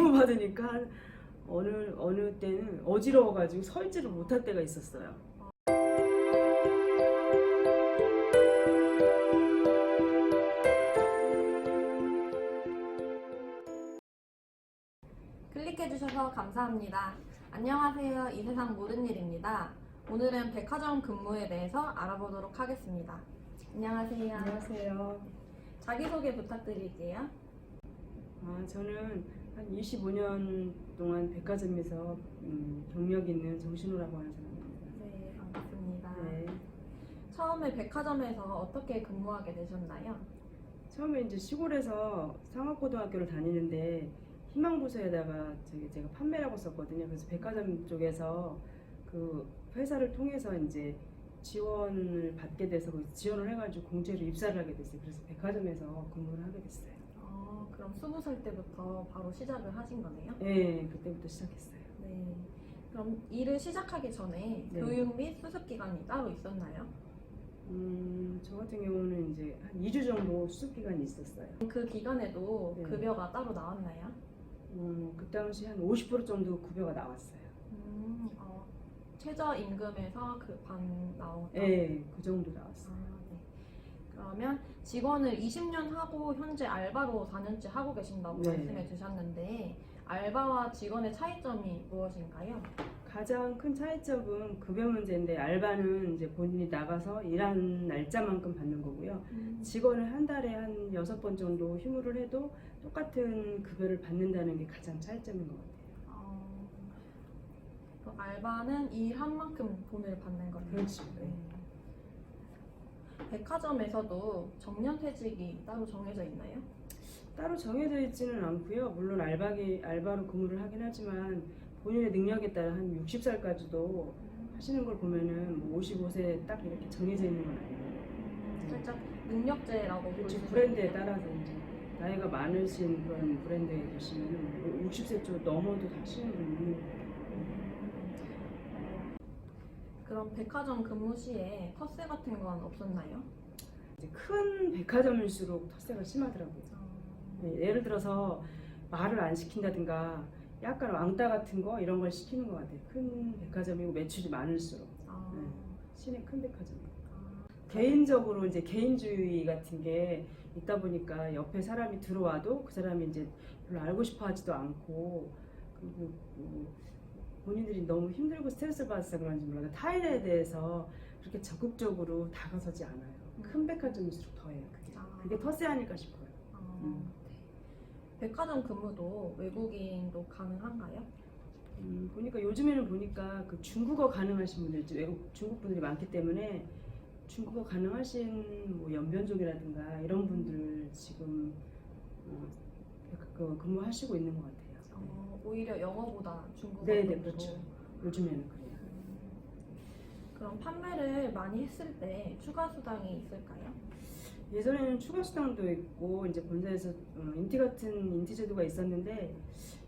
주고받으니까 어느 때는 어지러워가지고 서 있지를 못할 때가 있었어요. 클릭해주셔서 감사합니다. 안녕하세요. 이 세상 모든 일입니다. 오늘은 백화점 근무에 대해서 알아보도록 하겠습니다. 안녕하세요. 안녕하세요. 자기소개 부탁드릴게요. 저는 한 25년 동안 백화점에서 경력 있는 정신호라고 하는 사람입니다. 네, 반갑습니다. 네. 처음에 백화점에서 어떻게 근무하게 되셨나요? 처음에 이제 시골에서 상업고등학교를 다니는데 희망부서에다가 제가 판매라고 썼거든요. 그래서 백화점 쪽에서 그 회사를 통해서 이제 지원을 받게 돼서 지원을 해가지고 공채로 입사를 하게 됐어요. 그래서 백화점에서 근무를 하게 됐어요. 그럼 20살 때부터 바로 시작을 하신 거네요? 네, 그때부터 시작했어요. 네. 그럼 일을 시작하기 전에 네. 교육 및 수습 기간이 따로 있었나요? 저 같은 경우는 이제 한 2주 정도 수습 기간이 있었어요. 그 기간에도 네. 급여가 따로 나왔나요? 그 당시 한 50% 정도 급여가 나왔어요. 최저임금에서 그 반 나왔다? 네, 그 정도 나왔어요. 네. 그러면 직원을 20년 하고 현재 알바로 4년째 하고 계신다고 네. 말씀해 주셨는데 알바와 직원의 차이점이 무엇인가요? 가장 큰 차이점은 급여 문제인데 알바는 이제 본인이 나가서 일한 날짜만큼 받는 거고요. 직원은 한 달에 한 6번 정도 휴무를 해도 똑같은 급여를 받는다는 게 가장 차이점인 것 같아요. 그럼 알바는 일한 만큼 돈을 받는 거네요. 그렇죠. 네. 백화점에서도 정년퇴직이 따로 정해져 있나요? 따로 정해져 있지는 않고요. 물론 알바로 근무를 하긴 하지만 본인의 능력에 따라 한 60살까지도 하시는 걸 보면은 뭐 55세 딱 이렇게 정해져 있는 건 아니에요. 살짝 능력제라고 볼 그렇죠. 수 브랜드에 있나요? 따라서 이제 나이가 많으신 그런 브랜드에 계시면은 60세 쪽 넘어도 하시는 분 있는 거예요. 그럼 백화점 근무 시에 텃세 같은 건 없었나요? 이제 큰 백화점일수록 텃세가 심하더라고요. 네, 예를 들어서 말을 안 시킨다든가 약간 왕따 같은 거 이런 걸 시키는 것 같아요. 큰 백화점이고 매출이 많을수록. 네, 시내 큰 백화점이고. 개인적으로 이제 개인주의 같은 게 있다 보니까 옆에 사람이 들어와도 그 사람이 이제 별로 알고 싶어 하지도 않고 그리고 본인들이 너무 힘들고 스트레스 받아서 그런지 몰라도 타인에 대해서 그렇게 적극적으로 다가서지 않아요. 큰 백화점일수록 더해요. 그게 텃세 아닐까 싶어요. 네. 백화점 근무도 외국인도 가능한가요? 보니까 요즘에는 보니까 그 중국어 가능하신 분들, 외국 중국 분들이 많기 때문에 중국어 가능하신 뭐 연변족이라든가 이런 분들 지금 근무하시고 있는 것 같아요. 오히려 영어보다 중국어 네, 쪽으로. 그렇죠. 요즘에는 그래요. 그럼 판매를 많이 했을 때 추가 수당이 있을까요? 예전에는 추가 수당도 있고 이제 본사에서 인티 같은 인티 제도가 있었는데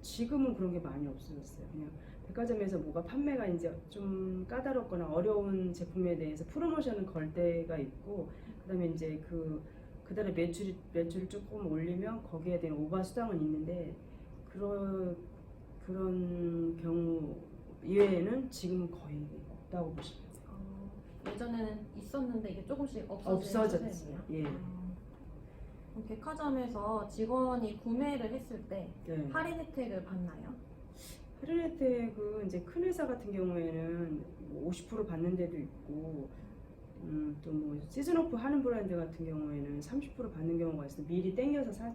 지금은 그런 게 많이 없어졌어요. 그냥 백화점에서 뭐가 판매가 이제 좀 까다롭거나 어려운 제품에 대해서 프로모션을 걸 때가 있고 그다음에 이제 그달에 매출을 조금 올리면 거기에 대한 오버 수당은 있는데 그런 경우 이외에는 지금은 거의 없다고 보시면 돼요. 예전에는 있었는데 이게 조금씩 없어졌어요. 추세네요. 예. 그럼 백화점에서 직원이 구매를 했을 때 네. 할인 혜택을 받나요? 할인 혜택은 이제 큰 회사 같은 경우에는 50% 받는 데도 있고 또 뭐 시즌 오프 하는 브랜드 같은 경우에는 30% 받는 경우가 있어요. 미리 땡겨서 살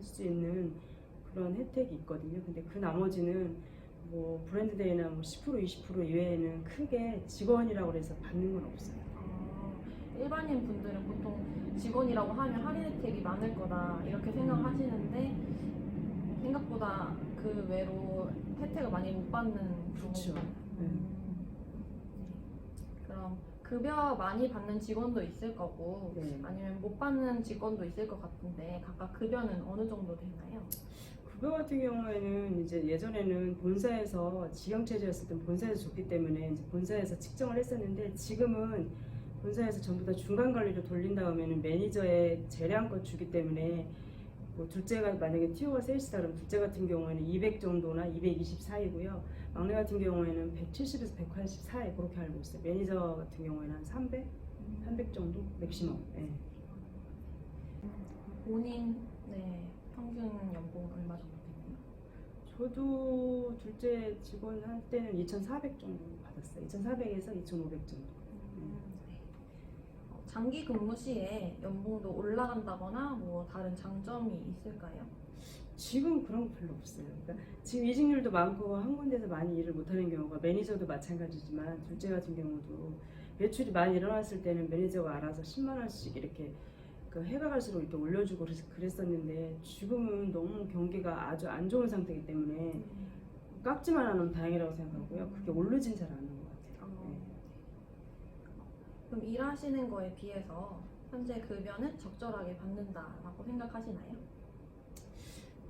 수 있는 그런 혜택이 있거든요. 근데 그 나머지는 뭐 브랜드데이나 뭐 10% 20% 이외에는 크게 직원이라고 해서 받는 건 없어요. 일반인 분들은 보통 직원이라고 하면 할인 혜택이 많을 거다 이렇게 생각하시는데 생각보다 그 외로 혜택을 많이 못 받는 그렇죠. 경우가 네. 그럼 급여 많이 받는 직원도 있을 거고 네. 아니면 못 받는 직원도 있을 것 같은데 각각 급여는 어느 정도 되나요? 급여 같은 경우에는 이제 예전에는 본사에서 직영체제였을 때 본사에서 줬기 때문에 이제 본사에서 측정을 했었는데 지금은 본사에서 전부 다 중간 관리로 돌린 다음에는 매니저의 재량껏 주기 때문에 뭐 둘째가 만약에 티오가 셋이다 그러면 둘째 같은 경우에는 200 정도나 220 사이고요. 막내 같은 경우에는 170에서 180 사이 그렇게 알고 있어요. 매니저 같은 경우에는 한 300 정도 맥시멈. 예. 본인 평균 연봉 얼마 정도 되나요? 저도 둘째 직원 할 때는 2,400 정도 받았어요. 2,400에서 2,500 정도. 네. 장기 근무 시에 연봉도 올라간다거나 뭐 다른 장점이 있을까요? 지금 그런 거 별로 없어요. 그러니까 지금 이직률도 많고 한 군데서 많이 일을 못하는 경우가 매니저도 마찬가지지만 둘째 같은 경우도 매출이 많이 일어났을 때는 매니저가 알아서 10만 원씩 이렇게 그 해가 갈수록 이렇게 올려주고 그랬었는데 지금은 너무 경기가 아주 안 좋은 상태이기 때문에 깎지만 않으면 다행이라고 생각하고요. 그게 오르진 잘 않는 것 같아요. 네. 그럼 일하시는 거에 비해서 현재 급여는 적절하게 받는다라고 생각하시나요?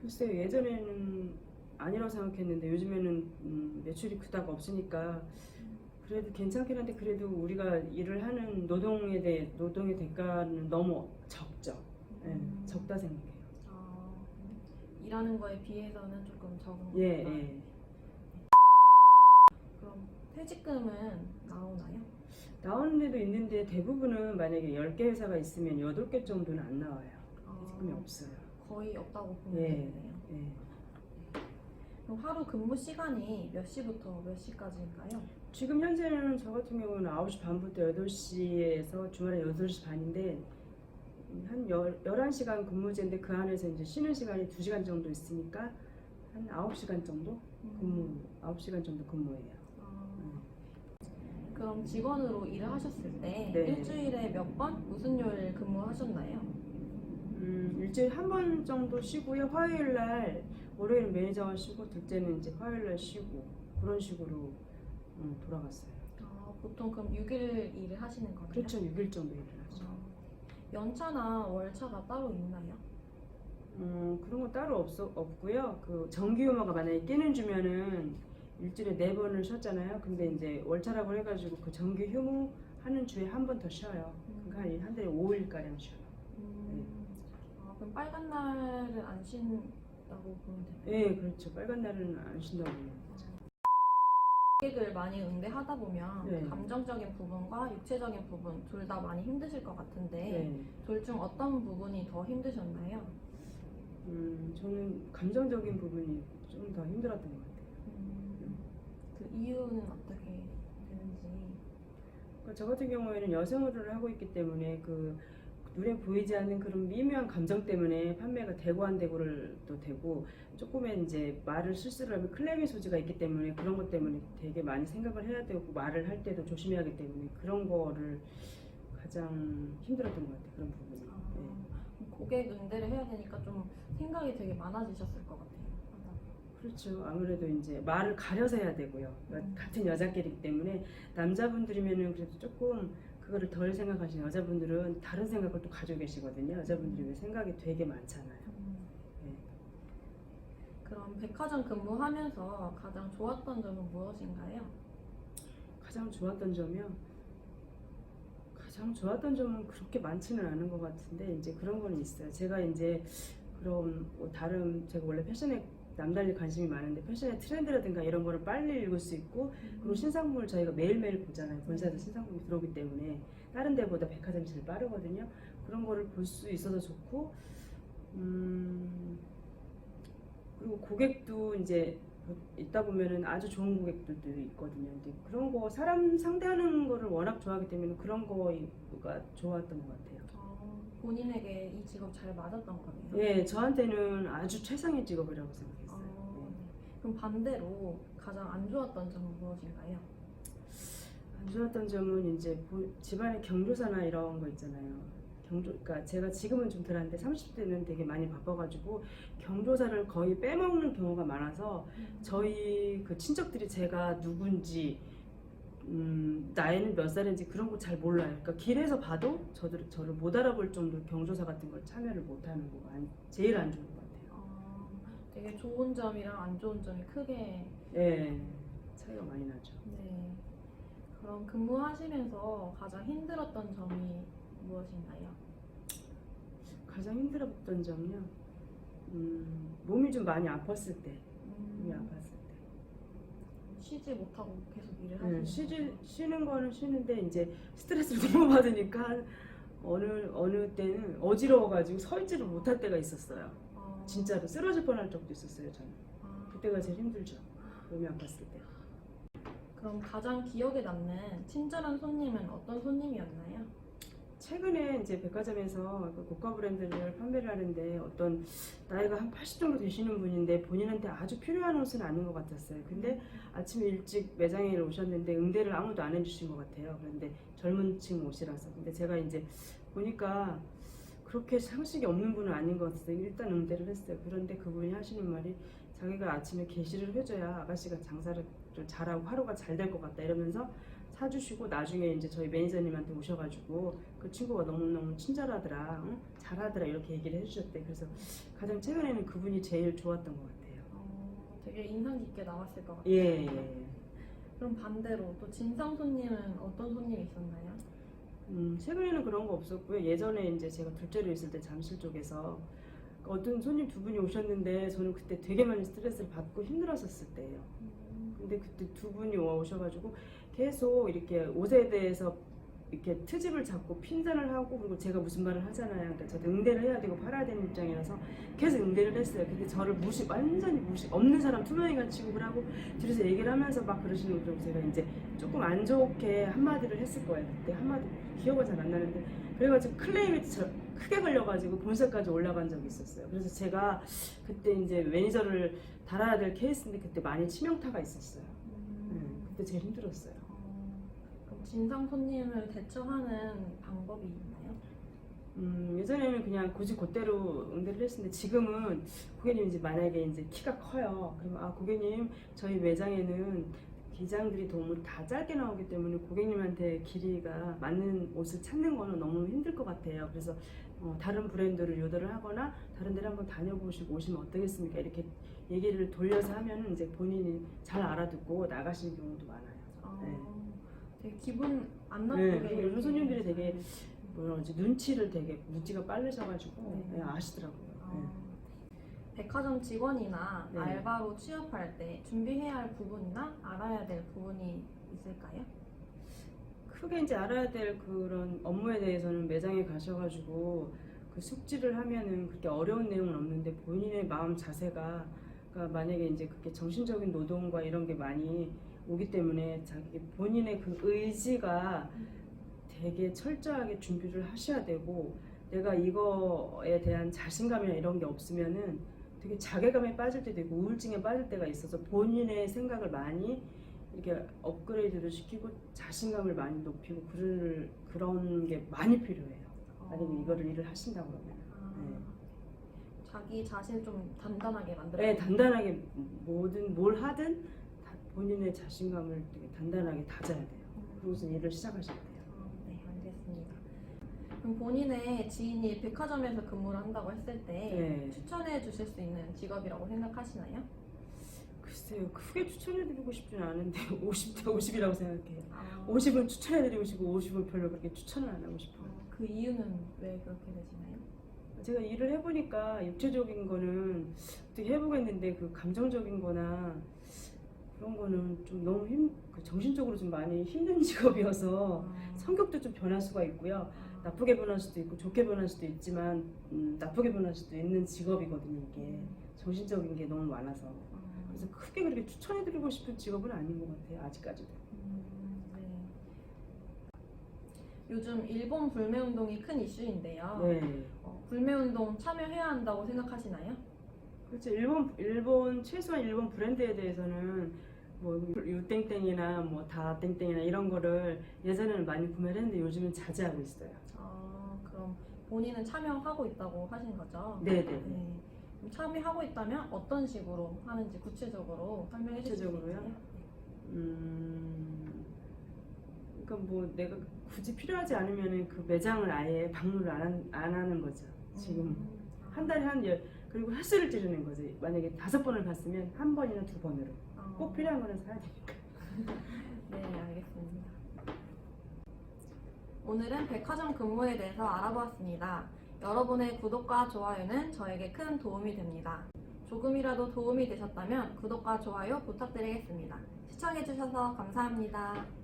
글쎄요, 예전에는 아니라고 생각했는데 요즘에는 매출이 그닥 없으니까 그래도 괜찮긴 한데 그래도 우리가 일을 하는 노동의 대가는 너무 적죠. 예, 적다 생각해요. 일하는 거에 비해서는 조금 적은 것 예, 같다. 예. 그럼 퇴직금은 나오나요? 나오는 데도 있는데 대부분은 만약에 10개 회사가 있으면 8개 정도는 안 나와요. 퇴직금이 없어요. 거의 없다고 보면 예, 되겠네요. 예. 그럼 하루 근무 시간이 몇 시부터 몇 시까지인가요? 지금 현재는 저 같은 경우는 9시 반부터 8시에서 주말에 8시 반인데 한 11시간 근무제인데 그 안에서 이제 쉬는 시간이 2시간 정도 있으니까 한 9시간 정도 9시간 정도 근무해요. 그럼 직원으로 일을 하셨을 때 네. 일주일에 몇 번 무슨 요일 근무하셨나요? 일주일에 한 번 정도 쉬고요. 화요일 날 월요일은 매니저가 쉬고 둘째는 이제 화요일 날 쉬고 그런 식으로 돌아갔어요. 보통 그럼 6일 일을 하시는 거예요? 그렇죠. 6일 정도 일을 하죠. 연차나 월차가 따로 있나요? 그런 거 따로 없고요. 그 정기 휴무가 만약에 끼는 주면은 일주일에 4번을 쉬었잖아요. 근데 이제 월차라고 해가지고 그 정기 휴무 하는 주에 한 번 더 쉬어요. 그러니까 한 달에 5일 가량 쉬어요. 그럼 빨간 날은 안 쉰다고 보면 되나요? 네, 그렇죠. 빨간 날은 안 쉰다고 보면 되죠. 고객을 많이 응대하다 보면 네. 감정적인 부분과 육체적인 부분 둘 다 많이 힘드실 것 같은데 네. 둘 중 어떤 부분이 더 힘드셨나요? 저는 감정적인 부분이 좀 더 힘들었던 것 같아요. 그 이유는 어떻게 되는지. 그러니까 저 같은 경우에는 여성 의류를 하고 있기 때문에 그 눈에 보이지 않는 그런 미묘한 감정 때문에 판매가 되고 안 되고를 또 되고 조금의 이제 말을 실수를 하면 클레임의 소지가 있기 때문에 그런 것 때문에 되게 많이 생각을 해야 되고 말을 할 때도 조심해야 하기 때문에 그런 거를 가장 힘들었던 것 같아요. 그런 부분이. 네. 고객 응대를 해야 되니까 좀 생각이 되게 많아지셨을 것 같아요. 그렇죠. 아무래도 이제 말을 가려서 해야 되고요. 같은 여자끼리기 때문에 남자분들이면은 그래도 조금 그거를 덜 생각하시는 여자분들은 다른 생각을 또 가지고 계시거든요. 여자분들이 왜 생각이 되게 많잖아요. 네. 그럼 백화점 근무하면서 가장 좋았던 점은 무엇인가요? 가장 좋았던 점이요. 가장 좋았던 점은 그렇게 많지는 않은 것 같은데 이제 그런 거는 있어요. 제가 이제 그럼 뭐 다른 제가 원래 패션에 남달리 관심이 많은데 패션의 트렌드라든가 이런 거를 빨리 읽을 수 있고 그리고 신상품을 저희가 매일매일 보잖아요. 본사에서 신상품이 들어오기 때문에 다른 데보다 백화점이 제일 빠르거든요. 그런 거를 볼 수 있어서 좋고 그리고 고객도 이제 있다 보면은 아주 좋은 고객들도 있거든요. 근데 그런 거 사람 상대하는 거를 워낙 좋아하기 때문에 그런 거가 좋았던 것 같아요. 본인에게 이 직업 잘 맞았던 거네요. 예, 저한테는 아주 최상의 직업이라고 생각했어요. 그럼 반대로 가장 안 좋았던 점은 무엇인가요? 안 좋았던 점은 이제 집안의 경조사나 이런 거 있잖아요. 그러니까 제가 지금은 좀 덜한데 30대는 되게 많이 바빠가지고 경조사를 거의 빼먹는 경우가 많아서 저희 그 친척들이 제가 누군지 나이는 몇 살인지 그런 거 잘 몰라요. 그러니까 길에서 봐도 저를 못 알아볼 정도로 경조사 같은 걸 참여를 못하는 거가 제일 안 좋은 것 같아요. 되게 좋은 점이랑 안 좋은 점이 크게 차이가 많이 나죠. 네. 그럼 근무하시면서 가장 힘들었던 점이 무엇인가요? 가장 힘들었던 점이요. 몸이 좀 많이 아팠을 때, 몸이 아팠을 때. 쉬지 못하고 계속 일을 네, 하시는 쉬는 거는 쉬는데 이제 스트레스를 너무 받으니까 어느 때는 어지러워가지고 서 있지를 못할 때가 있었어요. 아, 진짜로 쓰러질 뻔할 적도 있었어요. 저는 아, 그때가 제일 힘들죠. 몸이 아팠을 때. 그럼 가장 기억에 남는 친절한 손님은 어떤 손님이었나요? 최근에 이제 백화점에서 그 고가 브랜드를 판매를 하는데 어떤 나이가 한 80 정도 되시는 분인데 본인한테 아주 필요한 옷은 아닌 것 같았어요. 근데 아침에 일찍 매장에 오셨는데 응대를 아무도 안 해주신 것 같아요. 그런데 젊은 층 옷이라서. 근데 제가 이제 보니까 그렇게 상식이 없는 분은 아닌 것 같아서 일단 응대를 했어요. 그런데 그분이 하시는 말이 자기가 아침에 게시를 해줘야 아가씨가 장사를 좀 잘하고 하루가 잘 될 것 같다 이러면서 사주시고 나중에 이제 저희 매니저님한테 오셔가지고 그 친구가 너무너무 친절하더라, 응? 잘하더라 이렇게 얘기를 해주셨대. 그래서 가장 최근에는 그분이 제일 좋았던 것 같아요. 되게 인상 깊게 나왔을 것 같아요. 예, 예. 그럼 반대로 또 진상 손님은 어떤 손님이 있었나요? 최근에는 그런 거 없었고요. 예전에 이제 제가 둘째로 있을 때 잠실 쪽에서 어떤 손님 두 분이 오셨는데 저는 그때 되게 많이 스트레스를 받고 힘들었었을 때예요. 근데 그때 두 분이 오셔가지고 계속 이렇게 옷에 대해서 이렇게 트집을 잡고 핀잔을 하고 그리고 제가 무슨 말을 하잖아요. 그러니까 저도 응대를 해야 되고 팔아야 되는 입장이라서 계속 응대를 했어요. 근데 저를 완전히 없는 사람 투명인간 취급을 하고 뒤에서 얘기를 하면서 막 그러시는 거 제가 이제 조금 안 좋게 한마디를 했을 거예요. 그때 한마디 기억은 잘 안 나는데 그래가지고 클레임이 크게 걸려가지고 본사까지 올라간 적이 있었어요. 그래서 제가 그때 이제 매니저를 달아야 될 케이스인데 그때 많이 치명타가 있었어요. 그때 제일 힘들었어요. 그럼 진상 손님을 대처하는 방법이 있나요? 예전에는 그냥 굳이 그대로 응대를 했었는데 지금은 고객님 이제 만약에 이제 키가 커요. 그러면 아 고객님 저희 매장에는 기장들이 너무 다 짧게 나오기 때문에 고객님한테 길이가 맞는 옷을 찾는 거는 너무 힘들 것 같아요. 그래서 다른 브랜드를 요도를 하거나 다른 데를 한번 다녀보시고 오시면 어떠겠습니까? 이렇게 얘기를 돌려서 하면은 이제 본인이 잘 알아듣고 나가시는 경우도 많아요. 네. 되게 기분 안 네, 나쁘게 그리고 이렇게 손님들이 되게 뭐라 그러지 눈치를 되게 무지가 빠르셔가지고 네. 네, 아시더라고요. 네. 백화점 직원이나 네. 알바로 취업할 때 준비해야 할 부분이나 알아야 될 부분이 있을까요? 크게 이제 알아야 될 그런 업무에 대해서는 매장에 가셔가지고 그 숙지를 하면은 그렇게 어려운 내용은 없는데 본인의 마음 자세가 그러니까 만약에 이제 그렇게 정신적인 노동과 이런 게 많이 오기 때문에 자기 본인의 그 의지가 되게 철저하게 준비를 하셔야 되고 내가 이거에 대한 자신감이나 이런 게 없으면은 되게 자괴감에 빠질 때도 있고 우울증에 빠질 때가 있어서 본인의 생각을 많이 이렇게 업그레이드를 시키고 자신감을 많이 높이고 그런 게 많이 필요해요. 만약에 이거를 일을 하신다고 그러면. 네. 자기 자신을 좀 단단하게 만들어. 네, 단단하게 뭘 하든 본인의 자신감을 되게 단단하게 다져야 돼요. 그러고서 일을 시작하셔야 돼요. 네, 알겠습니다. 그럼 본인의 지인이 백화점에서 근무를 한다고 했을 때 네. 추천해 주실 수 있는 직업이라고 생각하시나요? 글쎄요, 크게 추천해드리고 싶지는 않은데 50대 50이라고 생각해요. 아, 50은 추천해드리고 싶고 50은 별로 그렇게 추천을 안 하고 싶어요. 그 이유는 왜 그렇게 되시나요? 제가 일을 해보니까 육체적인 거는 어떻게 해보겠는데 그 감정적인 거나 그런 거는 좀 너무 정신적으로 좀 많이 힘든 직업이어서 성격도 좀 변할 수가 있고요. 나쁘게 변할 수도 있고 좋게 변할 수도 있지만 나쁘게 변할 수도 있는 직업이거든요. 이게 정신적인 게 너무 많아서 그래서 크게 그렇게 추천해드리고 싶은 직업은 아닌 것 같아요. 아직까지도. 네. 요즘 일본 불매운동이 큰 이슈인데요. 네. 불매운동 참여해야 한다고 생각하시나요? 그렇죠. 최소한 일본 브랜드에 대해서는 뭐 유땡땡이나 뭐 다땡땡이나 이런 거를 예전에는 많이 구매를 했는데 요즘은 자제하고 있어요. 그럼 본인은 참여하고 있다고 하신 거죠? 네네. 네. 그럼 참여하고 있다면 어떤 식으로 하는지 구체적으로 설명해 주실 수 구체적으로요? 있나요? 그러니까 뭐 내가 굳이 필요하지 않으면은 그 매장을 아예 방문을 안 하는 거죠. 지금 한 달에 그리고 횟수를 찌르는 거지. 만약에 5번을 갔으면 1번이나 2번으로 꼭 필요한 거는 사야 되니까. 네, 알겠습니다. 오늘은 백화점 근무에 대해서 알아보았습니다. 여러분의 구독과 좋아요는 저에게 큰 도움이 됩니다. 조금이라도 도움이 되셨다면 구독과 좋아요 부탁드리겠습니다. 시청해주셔서 감사합니다.